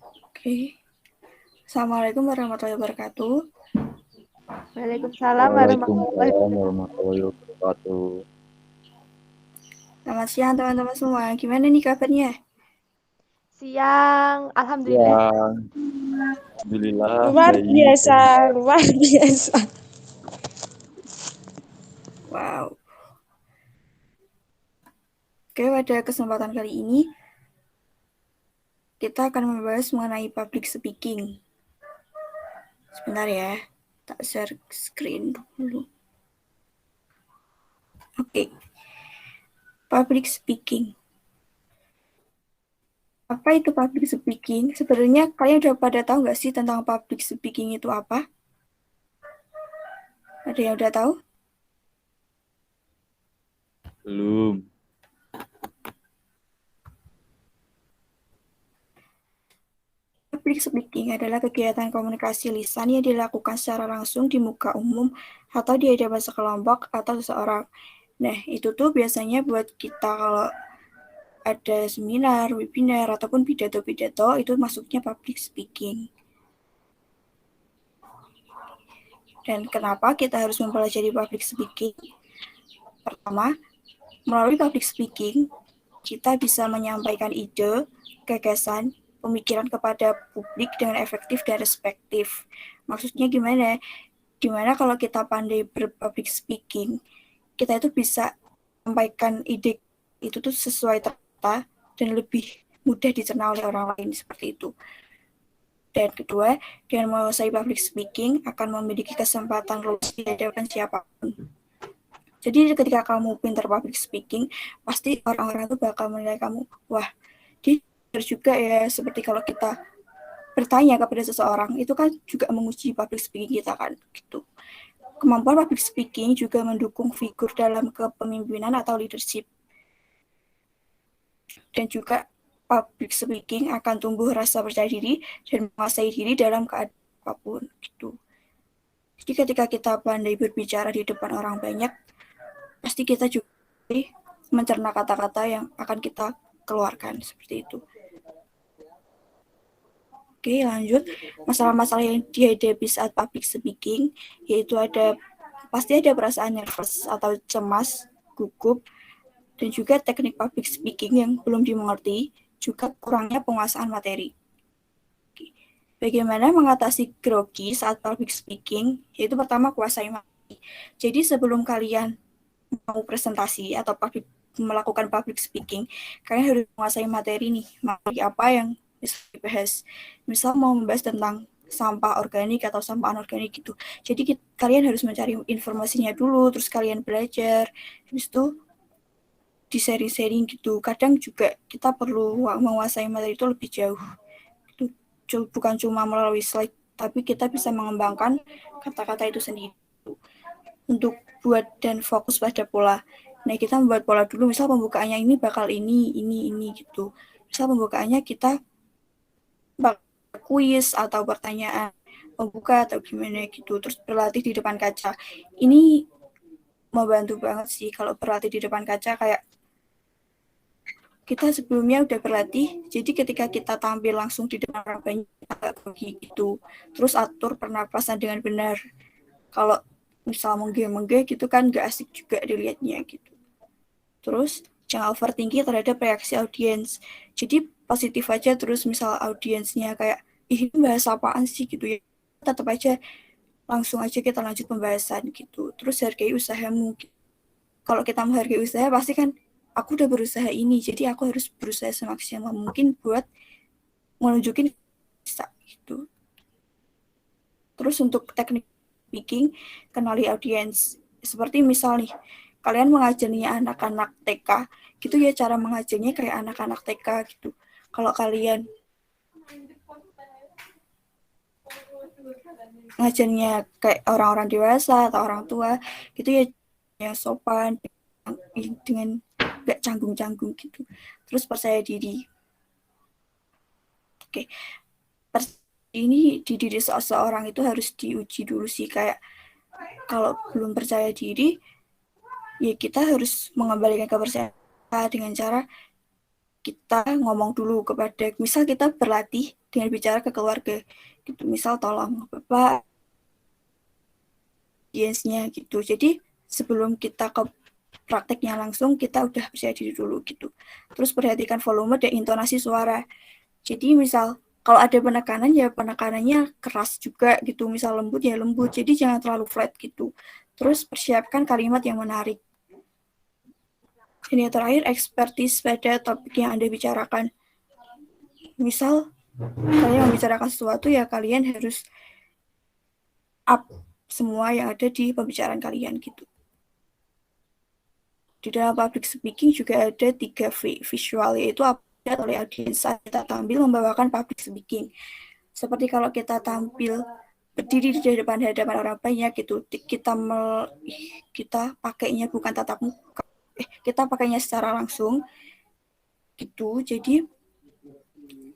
Oke. Assalamualaikum warahmatullahi wabarakatuh. Waalaikumsalam warahmatullahi warahmatullahi wabarakatuh. Selamat siang teman-teman semua. Gimana nih kabarnya? Siang, alhamdulillah. Ya, alhamdulillah Luar baik. biasa, luar biasa. Wow. Oke, pada kesempatan kali ini kita akan membahas mengenai public speaking. Sebentar ya, tak share screen dulu. Oke, public speaking. Apa itu public speaking? Sebenarnya kalian udah pada tahu nggak sih tentang public speaking itu apa? Ada yang udah tahu? Belum. Public speaking adalah kegiatan komunikasi lisan yang dilakukan secara langsung di muka umum atau di hadapan sekelompok atau seseorang. Nah, itu tuh biasanya buat kita kalau ada seminar, webinar, ataupun pidato-pidato, itu masuknya public speaking. Dan kenapa kita harus mempelajari public speaking? Pertama, melalui public speaking, kita bisa menyampaikan ide, gagasan, pemikiran kepada publik dengan efektif dan respektif. Maksudnya gimana? Dimana kalau kita pandai berpublic speaking, kita itu bisa sampaikan ide itu tuh sesuai tertata dan lebih mudah dicerna oleh orang lain seperti itu. Dan kedua, dengan menguasai public speaking akan memiliki kesempatan lulus di hadapan siapapun. Jadi ketika kamu pintar public speaking, pasti orang-orang itu bakal menilai kamu, wah, dia juga ya, seperti kalau kita bertanya kepada seseorang, itu kan juga menguji public speaking kita kan, gitu. Kemampuan public speaking juga mendukung figur dalam kepemimpinan atau leadership. Dan juga public speaking akan tumbuh rasa percaya diri dan menguasai diri dalam keadaan apapun, gitu. Jadi ketika kita pandai berbicara di depan orang banyak, pasti kita juga mencerna kata-kata yang akan kita keluarkan seperti itu. Oke, lanjut. Masalah-masalah yang dihadapi saat public speaking yaitu pasti ada perasaan nervous atau cemas, gugup, dan juga teknik public speaking yang belum dimengerti, juga kurangnya penguasaan materi. Bagaimana mengatasi grogi saat public speaking? Yaitu pertama kuasai materi. Jadi sebelum kalian mau presentasi atau melakukan public speaking, kalian harus menguasai materi nih, materi apa yang bisa dibahas. Misal mau membahas tentang sampah organik atau sampah anorganik gitu. Jadi kalian harus mencari informasinya dulu, terus kalian belajar, habis itu di sharing-sharing gitu. Kadang juga kita perlu menguasai materi itu lebih jauh. Itu bukan cuma melalui slide, tapi kita bisa mengembangkan kata-kata itu sendiri. Untuk buat dan fokus pada pola. Nah, kita membuat pola dulu, misal pembukaannya ini bakal ini gitu. Misal pembukaannya kita bakal kuis atau pertanyaan pembuka atau gimana gitu. Terus berlatih di depan kaca. Ini membantu banget sih kalau berlatih di depan kaca, kayak kita sebelumnya udah berlatih, jadi ketika kita tampil langsung di depan orang banyak, agak grogi gitu. Terus atur pernapasan dengan benar. Kalau misal menggeh-menggeh gitu kan gak asik juga dilihatnya gitu. Terus jangan overthinking terhadap reaksi audiens. Jadi positif aja, terus misal audiensnya kayak, ih ini bahas apaan sih gitu ya. Tetap aja langsung aja kita lanjut pembahasan gitu. Terus hargai usahamu. Kalau kita menghargai usaha pasti kan aku udah berusaha ini, jadi aku harus berusaha semaksimal mungkin buat menunjukin bisa gitu. Terus untuk teknik speaking, kenali audiens. Seperti misal nih, kalian mengajarnya anak-anak TK, gitu ya, cara mengajarnya kayak anak-anak TK gitu. Kalau kalian ngajarnya kayak orang-orang dewasa atau orang tua, gitu ya, yang sopan, dengan gak canggung-canggung gitu. Terus percaya diri. Oke, ini di diri seseorang itu harus diuji dulu sih, kayak kalau belum percaya diri ya kita harus mengembalikan kepercayaan dengan cara kita ngomong dulu kepada, misal kita berlatih dengan bicara ke keluarga gitu, misal tolong Bapak audiensnya gitu. Jadi sebelum kita ke prakteknya langsung, kita udah percaya diri dulu gitu. Terus perhatikan volume dan intonasi suara. Jadi misal kalau ada penekanan ya penekanannya keras juga gitu, misal lembut ya lembut. Jadi jangan terlalu flat gitu. Terus persiapkan kalimat yang menarik. Dan yang terakhir, ekspertis pada topik yang Anda bicarakan. Misal kalian membicarakan sesuatu ya kalian harus up semua yang ada di pembicaraan kalian gitu. Di dalam public speaking juga ada 3 visual, yaitu apa oleh audiens saat kita tampil membawakan public speaking. Seperti kalau kita tampil berdiri di hadapan orang banyak gitu, kita pakainya bukan tatap muka, kita pakainya secara langsung gitu. Jadi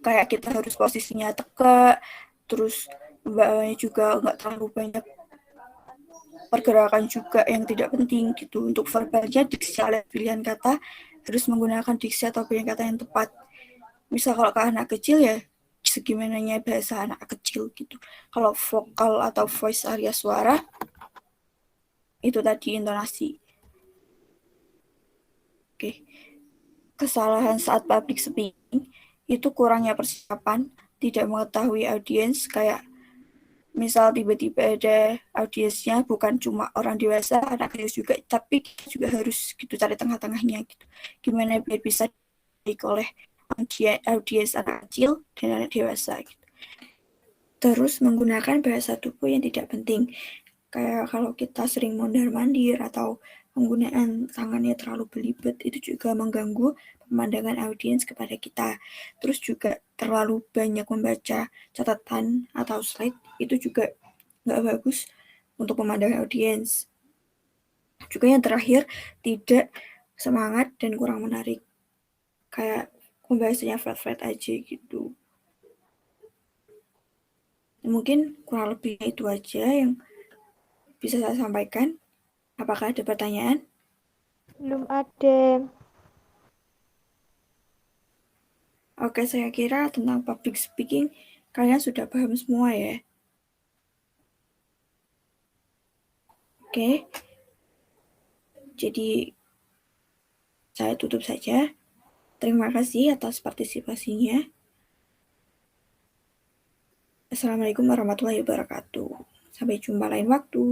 kayak kita harus posisinya tegak, terus mbaknya juga nggak terlalu banyak pergerakan juga yang tidak penting gitu. Untuk verbalnya, diksi alias pilihan kata harus menggunakan diksi atau pilihan kata yang tepat. Misal kalau ke anak kecil ya segimananya bahasa anak kecil gitu. Kalau vokal atau voice alias suara itu tadi intonasi. Oke. Kesalahan saat public speaking itu kurangnya persiapan, tidak mengetahui audiens, kayak misal tiba-tiba ada audiensnya bukan cuma orang dewasa, anak kecil juga, tapi kita juga harus gitu cari tengah-tengahnya gitu. Gimana biar bisa dilihat oleh audiens anak kecil dan anak dewasa gitu. Terus menggunakan bahasa tubuh yang tidak penting. Kayak kalau kita sering mondar-mandir atau penggunaan tangannya terlalu belibet, itu juga mengganggu pemandangan audiens kepada kita. Terus juga terlalu banyak membaca catatan atau slide, itu juga nggak bagus untuk pemandangan audiens. Juga yang terakhir, tidak semangat dan kurang menarik. Kayak pembahasannya flat-flat aja gitu. Mungkin kurang lebih itu aja yang bisa saya sampaikan. Apakah ada pertanyaan? Belum ada. Oke, saya kira tentang public speaking kalian sudah paham semua ya. Oke, jadi saya tutup saja. Terima kasih atas partisipasinya. Assalamualaikum warahmatullahi wabarakatuh. Sampai jumpa lain waktu.